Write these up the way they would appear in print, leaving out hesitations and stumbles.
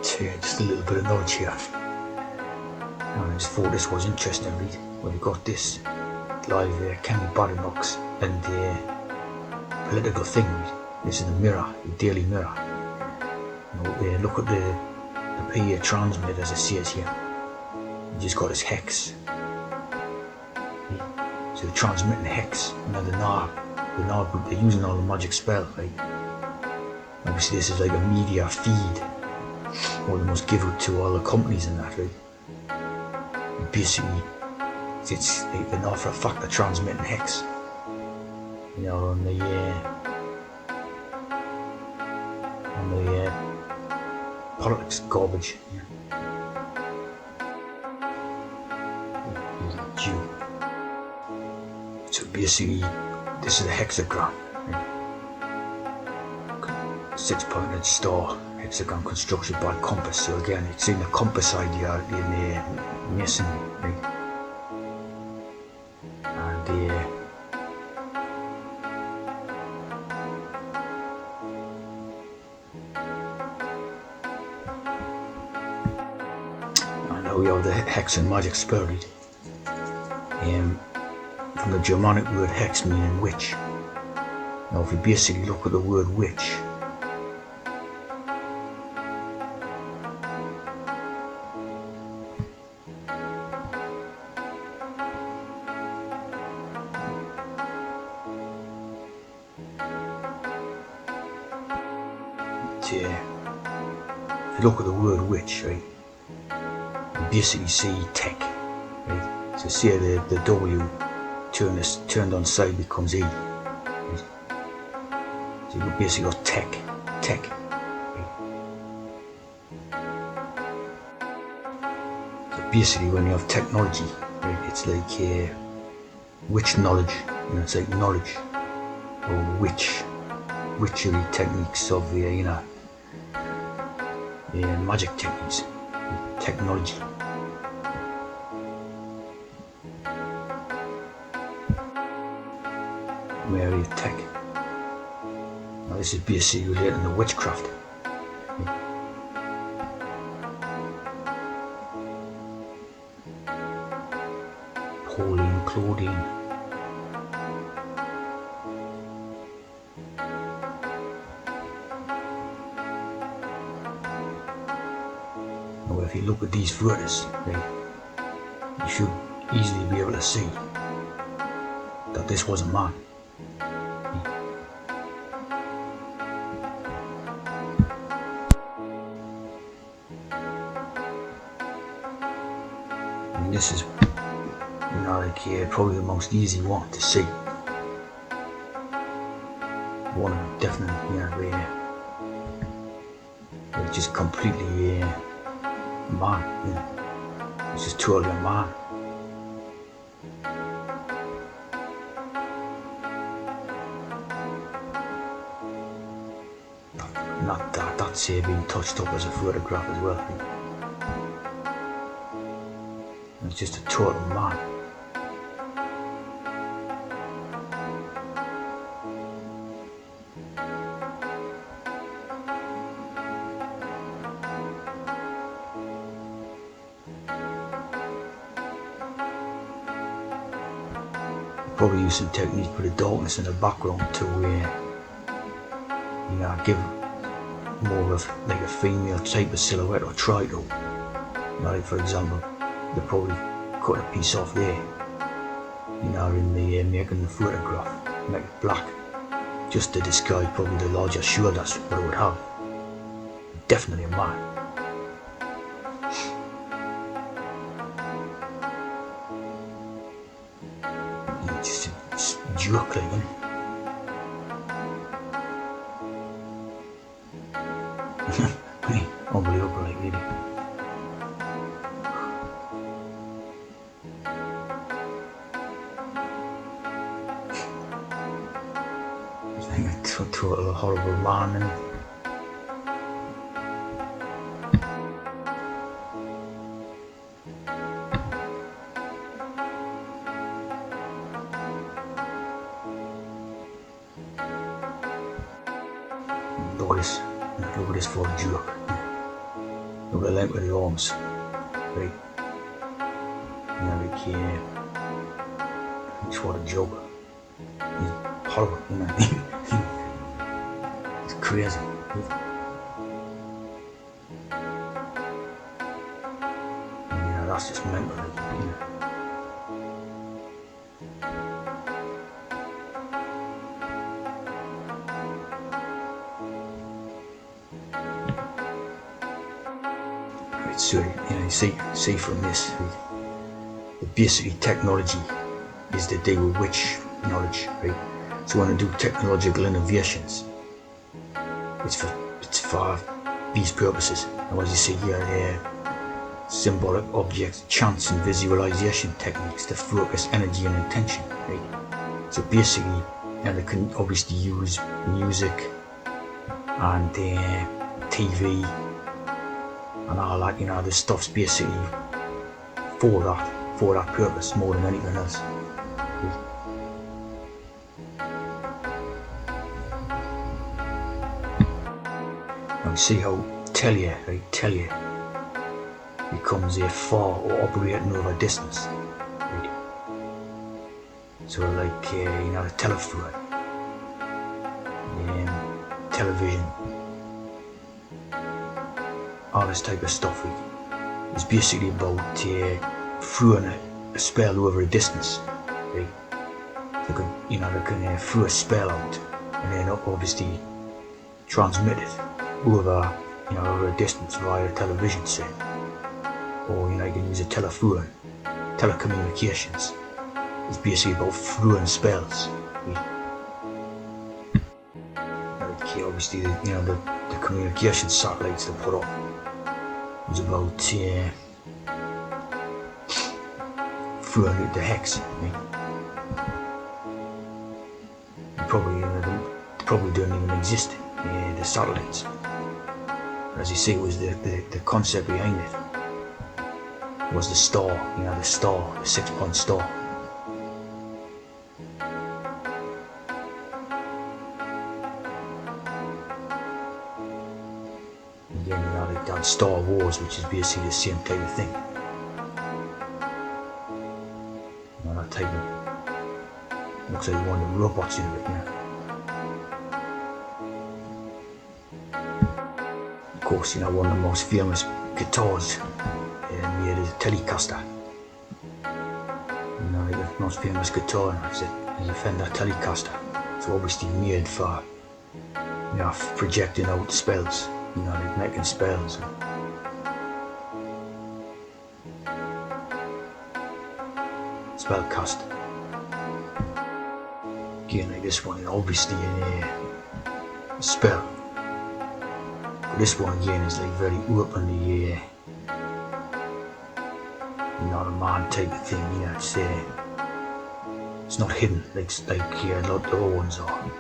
just a little bit of knowledge here. And I just thought this was interesting to read. We've got this live Kenny Badenoch's and the political thing. This is the Mirror, the Daily Mirror. Look at the PA transmit as it says here. You just got this hex. So they're transmitting hex. Now they're using all the magic spell, right? Obviously this is like a media feed. Or they must give it to all the companies and that, right? Basically, they know for a fact they're transmitting hex. On the politics garbage. Jew. So basically, this is a hexagram. Right? 6-pointed star hexagon construction by compass. So again, it's in the compass idea in the Masonry, right? And now we have the hex and magic spell, right? From the Germanic word hex meaning witch. Now if we basically look at the word witch, if you look at the word witch, right, you basically see tech, right? So see the W turned on side becomes E. Right? So you basically got tech. Right? So basically when you have technology, right, it's like witch knowledge, it's like knowledge or witchery techniques of magic techniques, technology. Mary tech. Now this is basically related to witchcraft. Pauline, Claudine. Now if you look at these photos, right, you should easily be able to see that this was a man. This is, probably the most easy one to see. One of them definitely, where it's just completely a man. It's just totally a man. Not that's being touched up as a photograph as well. It's just a total man. Probably use some technique with the darkness in the background to give more of like a female type of silhouette, or try to. Like for example, they probably cut a piece off there, in the making the photograph, make it black, just to disguise probably the larger shoulders what it would have. Definitely a man. Just a joke, like, isn't it? Unbelievable, like, really. Total horrible man. Look at this for a joke. the length of the arms, right? You know, like, it's what a joke. It's horrible, you know. It's crazy. And, you know, that's just mental, like, you know. So, you know, see from this, right, basically technology is the day with which knowledge, right? So when I do technological innovations, it's for these purposes. And as you see here, symbolic objects, chance and visualization techniques to focus energy and intention, right? So basically, and they can obviously use music and TV and all that, you know, this stuff's basically for that purpose more than anything else. And see how telly becomes a far or operating over distance, right? So like, you know, the telephone, television, all this type of stuff, right, is basically about throwing a spell over a distance, right? They can throw a spell out and then obviously transmit it over, you know, over a distance via a television set, or, you know, you can use a telephone. Telecommunications is basically about throwing spells, right? Like, obviously, you know, the communication satellites they put up was about throwing out the hex, right? They probably don't even exist, the satellites. As you see, it was the concept behind it was the star, you know, the 6-point star. Again, you know, like that Star Wars, which is basically the same type of thing. You know, that type of, looks like one of the robots in it, you know. Of course, you know, one of the most famous guitars made is a Telecaster. You know, the most famous guitar is a Fender Telecaster. So obviously made for, you know, projecting out spells, you know, like making spells. Spellcast. Again, like this one, obviously a spell. But this one again is like very openly, not a man type of thing, you know. It's not hidden like a lot of the other ones are.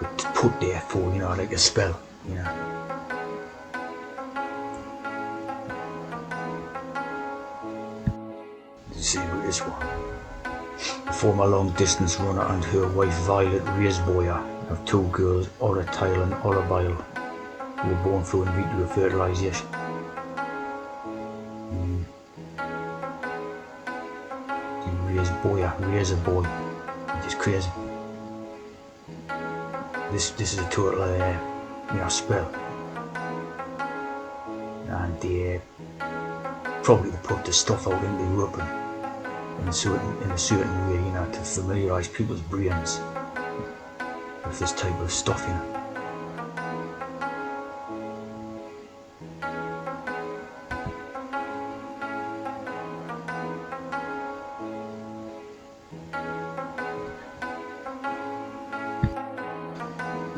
But put there for, you know, like a spell, you know. Let's see with this one. A former long distance runner and her wife Violet Reisboyer have 2 girls, Ola Tyle and Ola Bile, who were born through in vitro fertilization. Raise a boy, which is crazy. This is a total, you know, spell, and probably to put the stuff out into the open in a certain way, you know, to familiarise people's brains with this type of stuff, you know.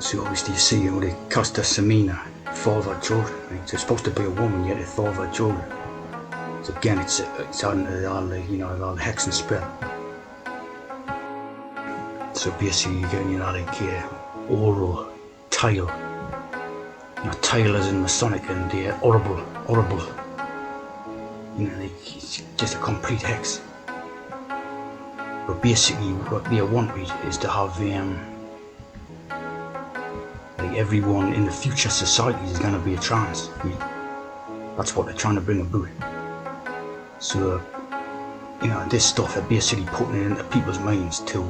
So obviously you see how they cast a Samina, father children, right? So it's supposed to be a woman, yet it's father children. So again, it's on all the, you know, all the hex and spell. So basically you're getting, you know, like oral, tile. You know, tile as in Masonic, and horrible. You know, like it's just a complete hex. But basically what they want is to have like like everyone in the future society is going to be a trans. That's what they're trying to bring about. So, this stuff are basically putting it into people's minds to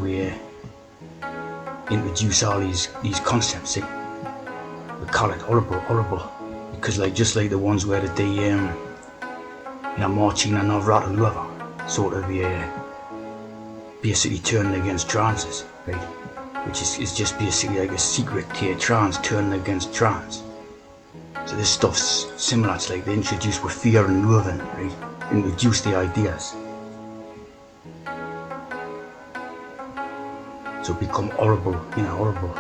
introduce all these concepts. We call it horrible, because just like the ones where they marching and not rattle over, sort of basically turning against transes, right? Which is just basically like a secret trans turning against trans. So this stuff's similar. It's like they introduce with fear and loathing, right? Introduce the ideas. So become horrible, horrible.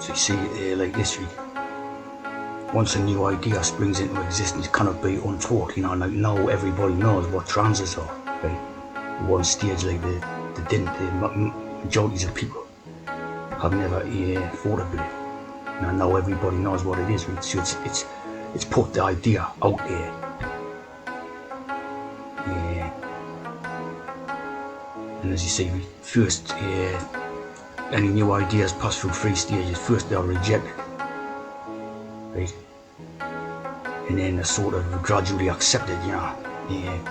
So you see like this, right? Once a new idea springs into existence, it cannot be untaught, like now everybody knows what transes are, right? At one stage, like the majorities of people have never thought about it. Now everybody knows what it is, right? So it's put the idea out there. And as you say, first any new ideas pass through 3 stages. First they're rejected, right? And then they're sort of gradually accepted,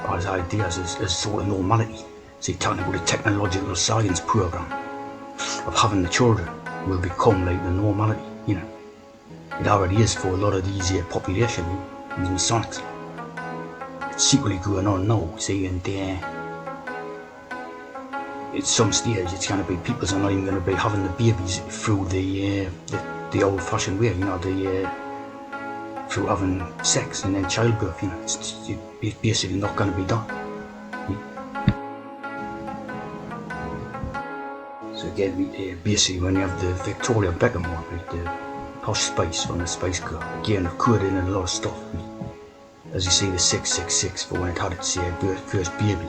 as ideas as sort of normality. So you're talking about the technological science program of having the children will become like the normality, It already is for a lot of these population, even sonics. It's secretly going on now, see, and at some stage it's going to be people are not even going to be having the babies through the old-fashioned way, through having sex and then childbirth, It's basically not going to be done. So again, basically when you have the Victoria Beckham one, right, the posh spice from the Spice Girl, again they've coded in a lot of stuff. As you see, the 666 for when it had its first baby,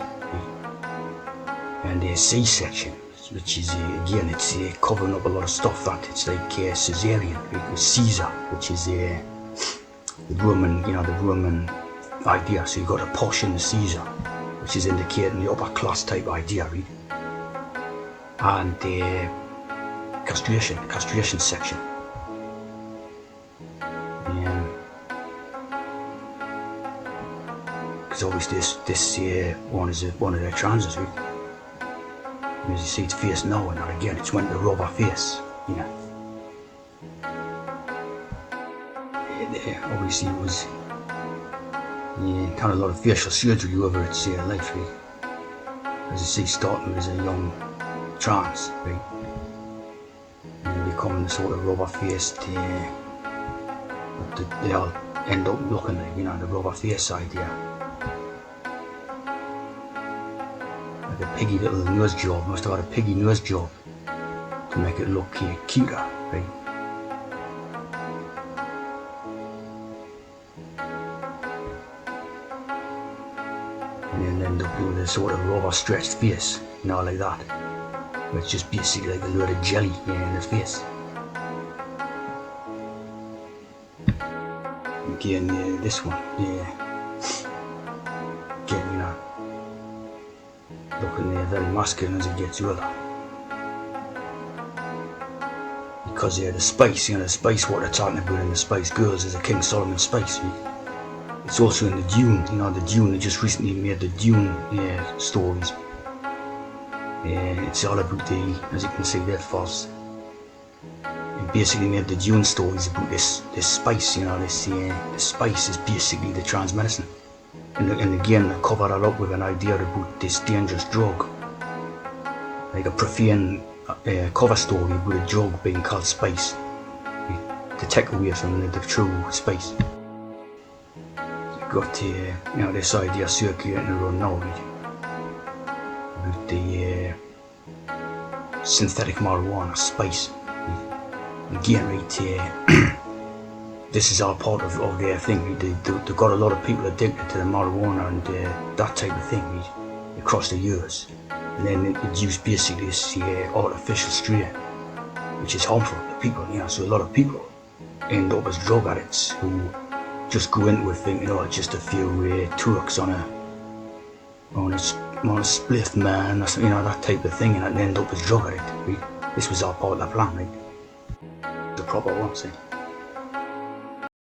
and the C-section, which is again it's covering up a lot of stuff that it's like cesarean, right, with Caesar, which is the Roman, the Roman idea. So you got a posh in the Caesar, which is indicating the upper class type idea, right? And the castration section. Because obviously this one is one of their transes, right? And as you see, it's face now, and again it's went to rubber face, Obviously it was kind of a lot of facial surgery over its life, right? As you see, starting as a young trans, right? And then becoming the sort of rubber-faced, they all end up looking like, the rubber-face idea. Like a piggy little nose job, must have had a piggy nose job to make it look cuter, right? And then end up with a sort of rubber stretched face, like that. Where it's just basically like a load of jelly in the face. Again, this one, again, looking very masculine as it gets older. Because the spice, the spice what they're talking about in the Spice Girls is a King Solomon spice. It's also in the Dune, the Dune, they just recently made the Dune stories. It's all about as you can see, they're false. It basically made the Dune stories about this spice, the spice is basically the trans medicine. And again, they cover that up with an idea about this dangerous drug. Like a profane cover story about a drug being called spice, to take away from the true spice. You've got this idea circulating around now, about the synthetic marijuana spice. Again, right, this is all part of their thing. They've got a lot of people addicted to the marijuana and that type of thing, right, across the years. And then it introduced basically this artificial strain, which is harmful to people. So a lot of people end up as drug addicts who just go into it thinking, just a few Turks on a spliff, man, that type of thing, and end up as drug addict, right? This was all part of the plan, right? the proper one, see.